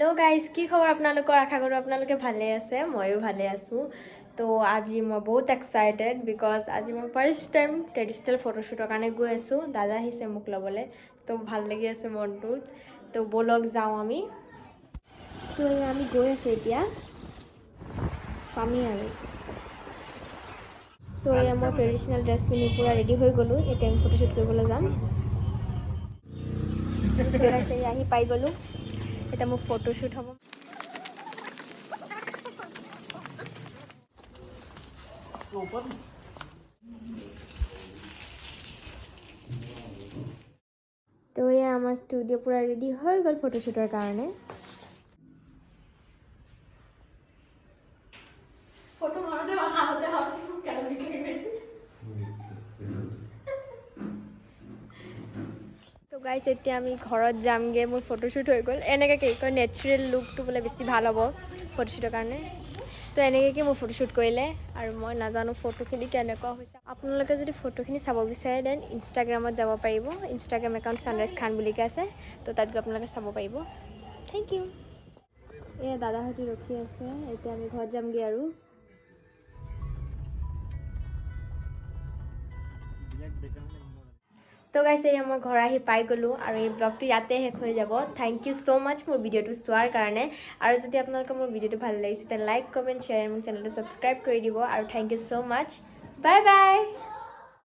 hello guys की खबर আপোনালোকৰ আশা কৰো আপোনালোকে ভালে আছে ময়ো ভালে আছো তো আজি মই বহুত এক্সাইটেড বিকজ আজি মই ফাৰ্স্ট টাইম ট্ৰেডিশনাল ফটোশুটৰ কাৰণে গৈ আছো দাদা আহিছে মোক লবলে তো ভাল লাগি আছে মনটোত তো বলক যাও আমি তো আমি গৈ আছো এতিয়া পামি আৰু সো মই ট্ৰেডিশনাল ড্ৰেছ পিন্ধি পুৰা ৰেডি হৈ গলো এতিয়া আমি ফটোশুট কৰিবলৈ যাম গাইস আহি পাই গলো এটা মোৰ ফটোশুট হ'ব तो ये आमार स्टूडियो पूरा रेडी हो गल फोटोशूटर कारणे फोटो मारते खाते खाते कैमरा निकले तो गाइस এতিয়া আমি ঘৰত যামগে মোৰ ফটোশুট হৈ গল এনেকা কি কয় নেচাৰেল লুকটো বলে বেছি ভাল হ'ব ফটোশুটৰ কাৰণে তো এনেকৈ কি মই ফটোশুট কৰিলে আৰু মই নাজানো ফটোখিনি কেনেকুৱা হৈছে আপোনালোকে যদি ফটোখিনি চাব বিচাৰে দেন ইনষ্টাগ্ৰামত যাব পাৰিব ইনষ্টাগ্ৰাম একাউণ্ট সানৰাইজ খান বুলিকে আছে তো তাত গৈ আপোনালোকে চাব পাৰিব থেংক ইউ এ দাদাহঁতে ৰখি আছে এতিয়া আমি ঘৰত যামগে আৰু तो गाइस ये मैं घर आহি পাই গলো আৰু এই ব্লগটো ইয়াতে শেষ হৈ যাব থ্যাংক ইউ সো মাচ মোৰ ভিডিওটো চোৱাৰ কাৰণে আৰু যদি আপোনালোকৰ মোৰ ভিডিওটো ভাল লাগিছে তে লাইক কমেন্ট শেয়াৰ মোৰ চেনেলটো সাবস্ক্ৰাইব কৰি দিব আৰু thank you so much bye by